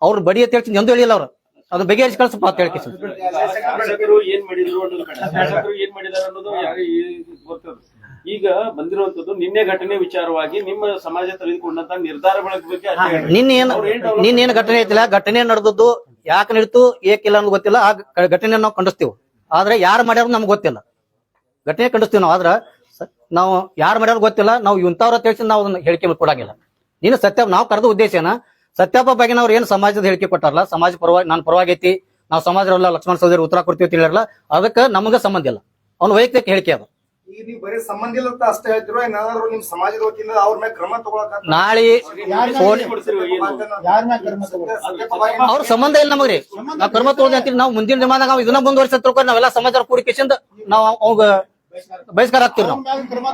ಅವ್ರು ಬಡಿ ಅಂತ ಹೇಳ್ತೀನಿ ಎಂದು ಹೇಳಿಲ್ಲ ಅವ್ರು. ಅದು ಬಗೆಹರಿಸಿ ಕಳ್ಸಪ್ಪ ಅಂತ ಹೇಳ್ಕಿ
ಶಾಸಕರು ಏನ್ ಮಾಡಿದ್ರು ಅನ್ನೋದು ಶಾಸಕರು ಏನ್ ಮಾಡಿದಾರೆ ಅನ್ನೋದು ಯಾರಿಗೆ ಗೊತ್ತದ. ಈಗ ಬಂದಿರುವಂತದ್ದು ನಿನ್ನೆ ಘಟನೆ ವಿಚಾರವಾಗಿ ನಿಮ್ಮ ಸಮಾಜ ತೆಗೆದುಕೊಂಡಂತ ನಿರ್ಧಾರಗಳ ಬಗ್ಗೆ
ನಿನ್ನೇನು ಘಟನೆ ಐತಿಲ್ಲ, ಘಟನೆ ನಡೆದದ್ದು ಯಾಕೆ ನಡೀತು ಏಕಿಲ್ಲ ಅನ್ನೋದು ಗೊತ್ತಿಲ್ಲ. ಆ ಘಟನೆ ನಾವು ಖಂಡಿಸ್ತೀವಿ, ಆದ್ರೆ ಯಾರು ಮಾಡ್ಯಾರ ನಮ್ಗೆ ಗೊತ್ತಿಲ್ಲ. ಘಟನೆ ಖಂಡಿಸ್ತೀವಿ ನಾವು, ಆದ್ರ ನಾವು ಯಾರು ಮಾಡ್ಯಾರ ಗೊತ್ತಿಲ್ಲ. ನಾವು ಇಂಥವ್ರ ತಿಳಿಸಿ ನಾವು ಅದನ್ನ ಹೇಳಿಕೆ ಕೊಡಂಗಿಲ್ಲ. ನೀನು ಸತ್ಯ ನಾವು ಕರೆದ ಉದ್ದೇಶ ಏನ, ಸತ್ಯಪ್ಪ ಬಾಗೇನವ್ರು ಏನ್ ಸಮಾಜದ ಹೇಳಿಕೆ ಕೊಟ್ಟಾರಲ್ಲ, ಸಮಾಜ ಪರವಾಗಿ ನಾನು ಪರವಾಗೈತಿ, ನಾವು ಸಮಾಜದಲ್ಲ ಲಕ್ಷ್ಮಣ ಸವದಿ ಉತ್ತರ ಕೊಡ್ತೀವಿ ಅಂತ ಹೇಳಿರಲ್ಲ, ಅದಕ್ಕೆ ನಮಗ ಸಂಬಂಧ ಇಲ್ಲ. ಅವ್ನ ವೈಯಕ್ತಿಕ ಹೇಳಿಕೆ ಅದ.
ಈಗ ನೀವು ಬರೀ ಸಂಬಂಧ ಇಲ್ಲ ಅಂತ ಅಷ್ಟೇ ಹೇಳ್ತಿರೋ, ಏನಾದ್ರು ನಿಮ್ ಸಮಾಜದ ವತಿಯಿಂದ ಅವ್ರ ಮೇಲೆ ಕ್ರಮ ತಗೊಳಕ
ನಾಳೆ ಅವ್ರ ಸಂಬಂಧ ಇಲ್ಲ ನಮಗ್ರಿ. ನಾವ್ ಕ್ರಮ ತಗೊಳ್ದೆ ಅಂತೀವಿ. ನಾವು ಮುಂದಿನ ದಿನಮಾನ ನಾವು ಇದನ್ನ ಮುಂದುವರಿಸ ತಿಳ್ಕೊಂಡು ನಾವೆಲ್ಲ ಸಮಾಜ ಕೂಡಿಕೆಸಿಂದ ನಾವು ಅವಾಗ ಬಹಿಷ್ಕಾರ ಆಗ್ತೀವಿ.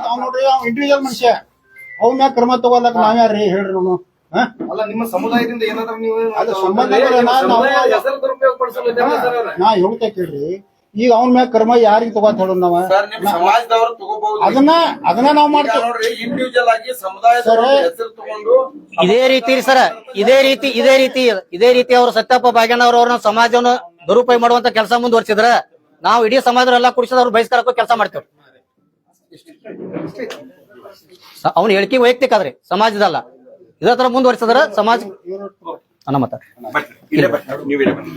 ನಾವು
ನೋಡ್ರಿ ಇಂಡಿವಿಜುವಲ್ ಮನುಷ್ಯ ಅವ್ನ ಮ್ಯಾಗ ಕ್ರಮ ತಗೊಳಕ್ ನಾವ್ಯಾರ್ರಿ ಹೇಳ್ರಿ ನಾವು.
ಅಲ್ಲ ನಿಮ್ಮ ಸಮುದಾಯದಿಂದ ಏನಾದ್ರು ನೀವು
ಅದು ಸಂಬಂಧ
ಹೆಸರು ದುರುಪಯೋಗ ಪಡಿಸಲಿದ್ದಾರೆ ಸರ್ ಅವ್ರ.
ನಾ ಹೇಳ್ತಾ ಕೇಳ್ರಿ, ಈಗ ಅವನ ಮ್ಯಾಗ ಕ್ರಮ ಯಾರಿಗೆ ತಗೋತ ಹೇಳೋದು ನಾವ?
ಸರ್ ನಿಮ್ ಸಮಾಜದವರು ತಗೋಬಹುದು.
ಅದನ್ನ ನಾವ್ ಮಾಡ್ತೀವಿ
ನೋಡ್ರಿ, ಇಂಡಿವಿಜುವಲ್ ಆಗಿ ಸಮುದಾಯದವರು ಹೆಸರು ತಗೊಂಡು
ಇದೇ ರೀತಿ ಸರ ಇದೇ ರೀತಿ ಅವರು ಸತ್ಯಪ್ಪ ಬಾಗೇನವ್ರ ಅವ್ರನ್ನ ಸಮಾಜವನ್ನು ದುರುಪಯೋಗ ಮಾಡುವಂತ ಕೆಲಸ ಮುಂದುವರಿಸಿದ್ರ ನಾವು ಇಡೀ ಸಮಾಜದವರೆಲ್ಲ ಕುಡಿಸಿದ ಅವ್ರು ಬಹಿಷ್ಕಾರಕ್ಕೂ ಕೆಲಸ ಮಾಡ್ತೇವೆ. ಅವ್ನ ಹೇಳಿಕೆ ವೈಯಕ್ತಿಕ ಆದ್ರಿ, ಸಮಾಜದಲ್ಲ. ಇದೇ ತರ ಮುಂದುವರಿಸಿದ್ರ ಸಮಾಜ ಅನ್ನ ಮತ
ಇಲ್ಲೇ ಬರ್ತಾರೆ. ನೀವು ಇಲ್ಲೇ ಬನ್ನಿ.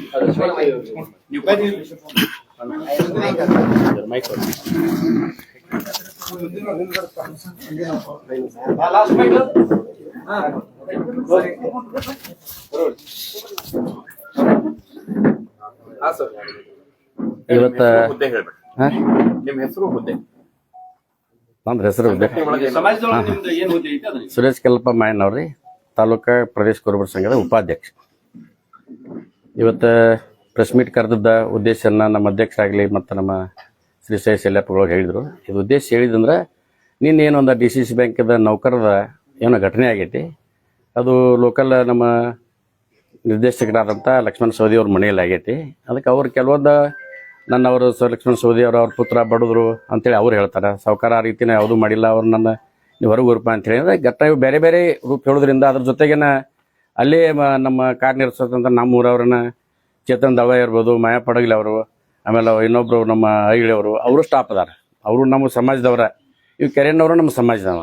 ಇವತ್ತ
ಹುದ್ದೆ ಹೇಳ್ಬೇಕು. ನಿಮ್ ಹೆಸರು ಹುದ್ದೆ?
ನನ್ನ ಹೆಸರು
ಸಮಾಜದೊಳಗೆ ನಿಮ್ದು ಏನ್ ಹುದ್ದೆ ಐತೆ ಅದನ್ನ
ಸುರೇಶ್ ಕಲ್ಪ ಮಾಯನವ್ರಿ, ತಾಲೂಕಾ ಪ್ರದೇಶ ಕುರುಬರ ಸಂಘದ ಉಪಾಧ್ಯಕ್ಷ. ಇವತ್ತು ಪ್ರೆಸ್ ಮೀಟ್ ಕರೆದಿದ್ದ ಉದ್ದೇಶನ ನಮ್ಮ ಅಧ್ಯಕ್ಷರಾಗಲಿ ಮತ್ತು ನಮ್ಮ ಶ್ರೀ ಸಾಯಿ ಶೆಲ್ಲಪ್ಪಗಳು ಹೇಳಿದರು. ಇದು ಉದ್ದೇಶ ಹೇಳಿದಂದ್ರೆ ನಿನ್ನೆ ಏನೊಂದು DCC ಬ್ಯಾಂಕದ ನೌಕರದ ಏನೋ ಘಟನೆ ಆಗೈತಿ. ಅದು ಲೋಕಲ್ ನಮ್ಮ ನಿರ್ದೇಶಕರಾದಂಥ ಲಕ್ಷ್ಮಣ ಸವದಿ ಅವ್ರ ಮನೆಯಲ್ಲಿ ಆಗೈತಿ. ಅದಕ್ಕೆ ಅವ್ರು ಕೆಲವೊಂದು ನನ್ನವರು ಲಕ್ಷ್ಮಣ ಸವದಿ ಅವರು ಅವ್ರ ಪುತ್ರ ಬಡದ್ರು ಅಂತೇಳಿ ಅವ್ರು ಹೇಳ್ತಾರೆ. ಸಾವುಕಾರ ಆ ರೀತಿನ ಯಾವುದೂ ಮಾಡಿಲ್ಲ, ಅವ್ರು ನನ್ನ ನೀವು ಹೊರಗೆ ರೂಪ ಅಂತೇಳಿ ಅಂದರೆ ಘಟನೆ ಬೇರೆ ಬೇರೆ ರೂಪ ಹೇಳೋದ್ರಿಂದ ಅದ್ರ ಜೊತೆಗೇನ ಅಲ್ಲೇ ನಮ್ಮ ಕಾರ್ಯನಿರ್ವಹಿಸೋದಂತ ನಮ್ಮೂರವ್ರನ್ನ ಚೇತನ್ ದವ ಇರ್ಬೋದು, ಮಾಯಾ ಪಡಗಲಿ ಅವರು, ಆಮೇಲೆ ಇನ್ನೊಬ್ರು ನಮ್ಮ ಐಳಿಯವರು, ಅವರು ಸ್ಟಾಪ್ ಅದಾರ. ಅವರು ನಮ್ಮ ಸಮಾಜದವರ. ಇವು ಕೆರೆಯಣ್ಣವರು ನಮ್ಮ ಸಮಾಜದವ.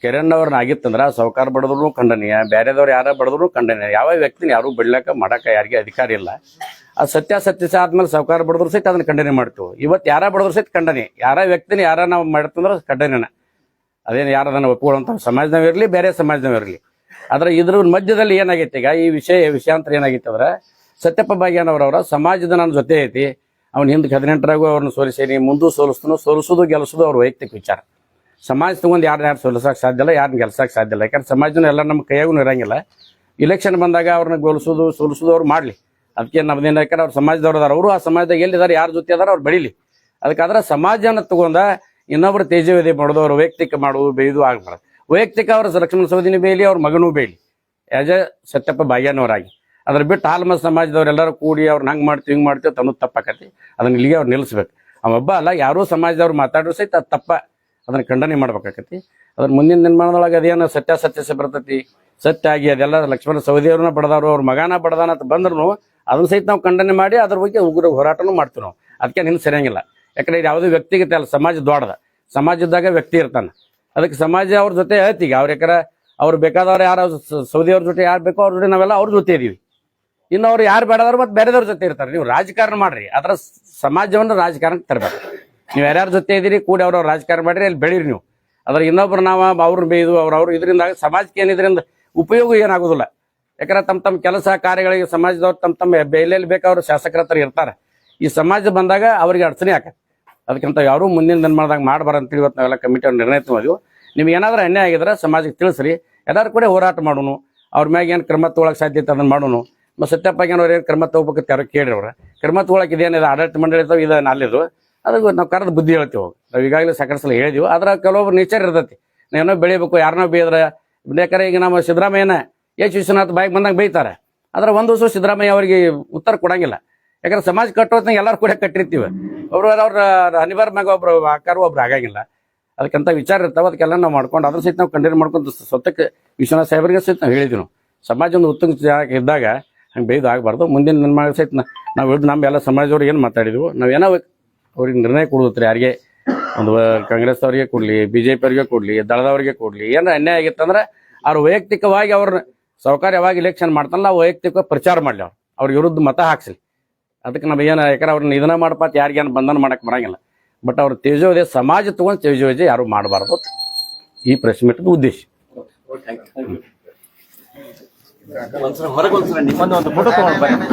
ಕೆರೆಯಣ್ಣವ್ರನ್ನ ಆಗಿತ್ತಂದ್ರೆ ಸಾವುಕಾರ ಬಡದ್ರು ಖಂಡನೀಯ, ಬೇರೆದವ್ರು ಯಾರ ಬಡದ್ರು ಖಂಡನೀಯ. ಯಾವ ವ್ಯಕ್ತಿನ ಯಾರು ಬಿಡ್ಲಾಕ ಮಾಡಕ್ಕೆ ಯಾರಿಗೆ ಅಧಿಕಾರ ಇಲ್ಲ. ಅದು ಸತ್ಯಾಸತ್ಯ ಆದ್ಮೇಲೆ ಸಾವುಕಾರ ಬಡದ್ರು ಸಹಿತ ಅದನ್ನ ಖಂಡನೆ ಮಾಡ್ತೀವಿ. ಇವತ್ತು ಯಾರ ಬಡದ್ರು ಸಹಿತ ಖಂಡನೆ, ಯಾರ ವ್ಯಕ್ತಿನ ಯಾರ ನಾವು ಮಾಡ್ತಂದ್ರೆ ಖಂಡನೆನ. ಅದೇನು ಯಾರದನ್ನ ಒಪ್ಕೊಳ್ಳುವಂಥ ಸಮಾಜದವಿರಲಿ, ಬೇರೆ ಸಮಾಜದವಿರಲಿ. ಆದ್ರೆ ಇದ್ರ ಮಧ್ಯದಲ್ಲಿ ಏನಾಗೈತಿ ಈಗ ಈ ವಿಷಯಾಂತರ ಏನಾಗೈತೆ ಅಂದ್ರೆ ಸತ್ಯಪ್ಪ ಭಾಗ್ಯನವರವರ ಸಮಾಜದ ನನ್ನ ಜೊತೆ ಐತಿ. ಅವ್ನ ಹಿಂದೆ 18ರಾಗೂ ಅವ್ರನ್ನ ಸೋಲಿಸೇನಿ, ಮುಂದೂ ಸೋಲಿಸೋದು ಗೆಲ್ಸೋದು ಅವ್ರ ವೈಯಕ್ತಿಕ ವಿಚಾರ. ಸಮಾಜ ತಗೊಂಡು ಯಾರು ಸೋಲಿಸಕ್ಕೆ ಸಾಧ್ಯ ಇಲ್ಲ, ಯಾರನ್ನ ಗೆಲ್ಸಕ್ಕೆ ಸಾಧ್ಯ ಇಲ್ಲ. ಯಾಕಂದ್ರೆ ಸಮಾಜನ ಎಲ್ಲ ನಮ್ಮ ಕೈಯಾಗೂ ಇರಂಗಿಲ್ಲ. ಇಲೆಕ್ಷನ್ ಬಂದಾಗ ಅವ್ರನ್ನ ಸೋಲಿಸೋದು ಅವ್ರು ಮಾಡಲಿ. ಅದಕ್ಕೆ ನಮ್ದೇನು ಯಾಕಂದ್ರೆ ಅವ್ರ ಸಮಾಜದವ್ರು ಅದಾರ. ಅವರು ಆ ಸಮಾಜದಾಗ ಎಲ್ಲಿದ್ದಾರೆ, ಯಾರ ಜೊತೆ ಅದಾರ ಅವ್ರು ಬೆಳೀಲಿ. ಅದಕ್ಕಾದ್ರೆ ಸಮಾಜನ ತಗೊಂಡ ಇನ್ನೊಬ್ರು ತೇಜವೇದಿ ಮಾಡೋದು, ಅವ್ರ ವೈಯಕ್ತಿಕ ಮಾಡೋದು ಬೇಯ್ದು ಆಗ್ಬಾರ್ದು. ವೈಯಕ್ತಿಕ ಅವ್ರ ಲಕ್ಷ್ಮಣ ಸವದಿನೂ ಬೇಯಲಿ, ಅವ್ರ ಮಗನೂ ಬೇಯಲಿ, ಆಸ್ ಎ ಸತ್ಯಪ್ಪ ಭಾಗ್ಯನವರಾಗಿ. ಅದ್ರ ಬಿಟ್ಟು ಆಲ್ಮ ಸಮಾಜದವ್ರೆಲ್ಲರೂ ಕೂಡಿ ಅವ್ರನ್ನ ಹಂಗೆ ಮಾಡ್ತೀವಿ ಹಿಂಗೆ ಮಾಡ್ತೀವಿ ತನ್ನೋದು ತಪ್ಪಾಕತಿ. ಅದನ್ನ ಇಲ್ಲಿಗೆ ಅವ್ರು ನಿಲ್ಲಿಸ್ಬೇಕು. ಅವೊಬ್ಬ ಅಲ್ಲ, ಯಾರೂ ಸಮಾಜದವ್ರು ಮಾತಾಡೋ ಸಹಿತ ಅದು ತಪ್ಪ. ಅದನ್ನ ಖಂಡನೆ ಮಾಡ್ಬೇಕಾಕತಿ. ಅದ್ರ ಮುಂದಿನ ನಿರ್ಮಾಣದೊಳಗೆ ಅದೇನು ಸತ್ಯಾಸತ್ಯ ಬರ್ತೈತಿ, ಸತ್ಯ ಆಗಿ ಅದೆಲ್ಲ ಲಕ್ಷ್ಮಣ ಸವದಿಯವ್ರನ್ನ ಬಡದವ್ರು, ಅವ್ರ ಮಗನ ಬಡದಾನ ಅಂತ ಬಂದ್ರು ಅದನ್ನ ಸಹಿತ ನಾವು ಖಂಡನೆ ಮಾಡಿ ಅದ್ರ ಬಗ್ಗೆ ಉಗ್ರ ಹೋರಾಟನೂ ಮಾಡ್ತೀವಿ ನಾವು. ಅದಕ್ಕೆ ನಿನ್ನ ಸರಿಯಂಗಿಲ್ಲ. ಯಾಕಂದ್ರೆ ಇದು ಯಾವುದೇ ವ್ಯಕ್ತಿಗತೆ ಅಲ್ಲ, ಸಮಾಜ ದೊಡ್ಡದ. ಸಮಾಜದಾಗ ವ್ಯಕ್ತಿ ಇರ್ತಾನೆ. ಅದಕ್ಕೆ ಸಮಾಜ ಅವ್ರ ಜೊತೆ ಹೇಳ್ತೀಗ ಅವ್ರ ಯಾಕಂದ್ರೆ ಅವ್ರು ಬೇಕಾದವ್ರು ಯಾರು ಸೌದಿಯವ್ರ ಜೊತೆ ಯಾರು ಬೇಕೋ ಅವ್ರ ಜೊತೆ ನಾವೆಲ್ಲ ಅವ್ರ ಜೊತೆ ಇದೀವಿ. ಇನ್ನು ಅವ್ರು ಯಾರು ಬೇಡದವ್ರು ಮತ್ತೆ ಬೇರೆದವ್ರ ಜೊತೆ ಇರ್ತಾರೆ. ನೀವು ರಾಜಕಾರಣ ಮಾಡ್ರಿ, ಅದರ ಸಮಾಜವನ್ನು ರಾಜಕಾರಣಕ್ಕೆ ತರಬೇಕು. ನೀವು ಯಾರ್ಯಾರ ಜೊತೆ ಇದೀರಿ ಕೂಡಿ ಅವ್ರವ್ರ ರಾಜಕಾರಣ ಮಾಡ್ರಿ, ಅಲ್ಲಿ ಬೆಳೀರಿ ನೀವು. ಅದ್ರ ಇನ್ನೊಬ್ರು ನಾವು ಅವ್ರನ್ನ ಬೇಯ್ದು ಅವ್ರು ಇದರಿಂದ ಸಮಾಜಕ್ಕೆ ಏನಿದ್ರಿಂದ ಉಪಯೋಗ ಏನಾಗೋದಿಲ್ಲ. ಯಾಕಂದ್ರೆ ತಮ್ಮ ಕೆಲಸ ಕಾರ್ಯಗಳಿಗೆ ಸಮಾಜದವ್ರು ತಮ್ಮ ಎಲ್ಲೆಲ್ಲಿ ಬೇಕಾದ್ರು ಶಾಸಕರ ಹತ್ರ ಇರ್ತಾರೆ. ಈ ಸಮಾಜ ಬಂದಾಗ ಅವ್ರಿಗೆ ಅಡಚಣೆ ಆಕತ್ತೆ. ಅದಕ್ಕಂತ ಯಾರು ಮುಂದಿನ ನಿರ್ಮಾಣದಾಗ ಮಾಡಬಾರ ಅಂತೇಳಿ ಇವತ್ತು ನಾವೆಲ್ಲ ಕಮಿಟಿಯವ್ರು ನಿರ್ಣಯ ತಗೊಂಡಿವಿ. ನಿಮ್ಗೆ ಏನಾದ್ರೂ ಅನ್ಯಾಯ ಆಗಿದ್ರೆ ಸಮಾಜಕ್ಕೆ ತಿಳಿಸ್ರಿ, ಎಲ್ಲರೂ ಕೂಡ ಹೋರಾಟ ಮಾಡೋನು. ಅವ್ರ ಮ್ಯಾಗ ಏನು ಕ್ರಮ ತಗೊಳಕ್ ಸಾಧ್ಯ ಐತೆ ಅದನ್ನ ಮಾಡೋನು. ಮತ್ತು ಸತ್ಯಪ್ಪಗೇನವ್ರು ಏನು ಕ್ರಮ ತಗೋಬೇಕಂತ ಯಾರು ಕೇಳ್ರಿ. ಅವ್ರ ಕ್ರಮ ತಗೊಳಕ್ ಇದೇನಿದೆ ಆಡಳಿತ ಮಂಡಳಿ ಇರ್ತಾವೆ, ಇದು ಅಲ್ಲಿದ್ದು ಅದಕ್ಕೆ ನಾವು ಕರೆದು ಬುದ್ಧಿ ಹೇಳ್ತೀವಿ. ನಾವು ಈಗಾಗಲೇ ಸಾಕಷ್ಟು ಸಲ ಹೇಳಿದೀವಿ. ಅದ್ರ ಕೆಲವೊಬ್ರು ನೇಚರ್ ಇರ್ತೈತಿ, ಏನೋ ಬೆಳಿಬೇಕು, ಯಾರನ್ನೋ ಬೇಯ್ದ್ರೆ. ಯಾಕಂದ್ರೆ ಈಗ ನಮ್ಮ ಸಿದ್ದರಾಮಯ್ಯನ ವಿಶ್ವನಾಥ್ ಬಾಯಿಗೆ ಬಂದಂಗೆ ಬೈತಾರೆ. ಆದ್ರೆ ಒಂದು ದಿವಸ ಸಿದ್ದರಾಮಯ್ಯ ಅವರಿಗೆ ಉತ್ತರ ಕೊಡಂಗಿಲ್ಲ. ಯಾಕಂದ್ರೆ ಸಮಾಜ ಕಟ್ಟೋತ್ನಾಗ ಎಲ್ಲರೂ ಕೂಡ ಕಟ್ಟಿರ್ತೀವಿ. ಅವ್ರ ಅನಿವಾರ್ಯ ಮ್ಯಾಗ ಒಬ್ರು ಆಕಾರ ಒಬ್ರು ಆಗಂಗಿಲ್ಲ. ಅದಕ್ಕಂತ ವಿಚಾರ ಇರ್ತಾವೆ. ಅದಕ್ಕೆಲ್ಲ ನಾವು ಮಾಡ್ಕೊಂಡು ಅದ್ರ ಸಹಿತ ನಾವು ಕಂಟಿನ್ಯೂ ಮಾಡ್ಕೊಂಡು ಸ್ವತಕ್ಕೆ ವಿಶ್ವನಾಥ್ ಸಾಹೇಬರಿಗೆ ಸಹಿತ ನಾವು ಹೇಳಿದ್ವಿ. ನಾವು ಸಮಾಜ ಒಂದು ಉತ್ತಮ ಇದ್ದಾಗ ಹಂಗೆ ಬೇಯ್ದು ಆಗಬಾರ್ದು. ಮುಂದಿನ ನಿರ್ಮಾಣ ಸಹಿತ ನಾವು ಹಿಡಿದು ನಮ್ಮೆಲ್ಲ ಸಮಾಜದವ್ರಿಗೆ ಏನು ಮಾತಾಡಿದ್ವು, ನಾವೇನೋ ಅವ್ರಿಗೆ ನಿರ್ಣಯ ಕೊಡುತ್ತೆ. ಯಾರಿಗೆ ಒಂದು ಕಾಂಗ್ರೆಸ್ ಅವರಿಗೆ ಕೊಡ್ಲಿ, BJP ಅವರಿಗೆ ಕೊಡ್ಲಿ, ದಳದವರಿಗೆ ಕೊಡ್ಲಿ, ಏನಾರ ಅನ್ಯಾಯ ಆಗಿತ್ತಂದ್ರೆ ಅವ್ರು ವೈಯಕ್ತಿಕವಾಗಿ ಅವ್ರನ್ನ ಸೌಕರ್ಯ ಯಾವಾಗ ಇಲೆಕ್ಷನ್ ಮಾಡ್ತಾನಲ್ಲ ವೈಯಕ್ತಿಕ ಪ್ರಚಾರ ಮಾಡಲಿ, ಅವ್ರ ವಿರುದ್ಧ ಮತ ಹಾಕ್ಸಲಿ. ಅದಕ್ಕೆ ನಾವು ಏನು ಯಾಕಂದ್ರೆ ಅವ್ರನ್ನ ಇದನ್ನ ಮಾಡ್ಪಾತ ಯಾರಿಗೇನು ಬಂಧನ ಮಾಡಕ್ಕೆ ಬರಂಗಿಲ್ಲ. ಬಟ್ ಅವ್ರ ತೇಜೋವಧೆ ಸಮಾಜ ತಗೊಂಡು ತೇಜೋವಧೆ ಯಾರು ಮಾಡಬಾರ್ದು. ಈ ಪ್ರೆಸ್ ಮೀಟ್ ಉದ್ದೇಶ.
ಹೊರಗೆ ಒಂದ್ಸಲ ನಿಮ್ಮನ್ನ ಒಂದು ಫೋಟೋ ತಗೊಂಡು ಬನ್ನಿ.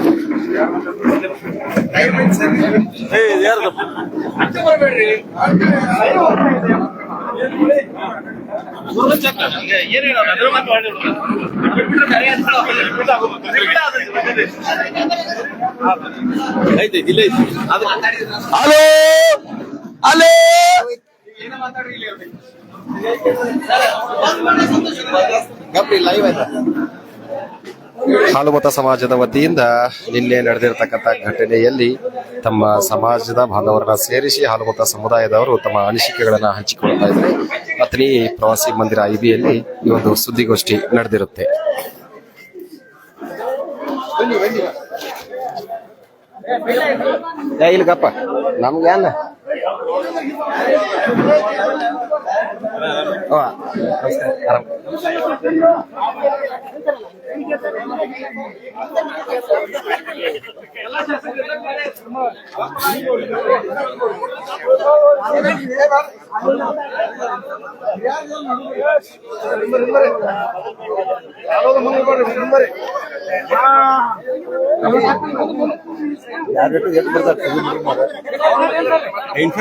ಹಾಲುಮತ ಸಮಾಜದ ವತಿಯಿಂದ ನಿನ್ನೆ ನಡೆದಿರತಕ್ಕಂಥ ಘಟನೆಯಲ್ಲಿ ತಮ್ಮ ಸಮಾಜದ ಬಾಂಧವರನ್ನ ಸೇರಿಸಿ ಹಾಲುಮತ ಸಮುದಾಯದವರು ತಮ್ಮ ಅನಿಸಿಕೆಗಳನ್ನ ಹಂಚಿಕೊಳ್ತಾ ಇದ್ದಾರೆ. ಅತನಿ ಪ್ರವಾಸಿ ಮಂದಿರ IBಯಲ್ಲಿ ಈ ಒಂದು ಸುದ್ದಿಗೋಷ್ಠಿ ನಡೆದಿರುತ್ತೆ. ಇಲ್ಗಪ್ಪ ನಮ್ಗೆ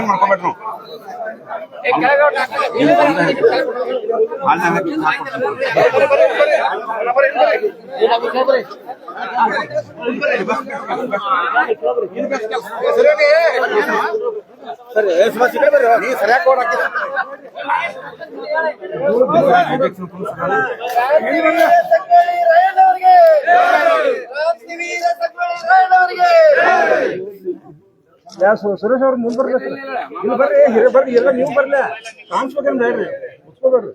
ಮಾಡ್ಕೊಬೇಡ್ರು
ಸುರೇಶ್ ಅವ್ರು ಮುಂದ್ ಬರ್ಲಿ ಇಲ್ಲಿ ಬರ್ರಿ ಹಿರೇ ಬರ್ರಿ ಎಲ್ಲ ನೀವು ಬರ್ಲಿ ಕಾಣಿಸ್ಬೇಕಂತ ಹೇಳ್ರಿ ಮುಚ್ಕೋಬೇಡ್ರಿ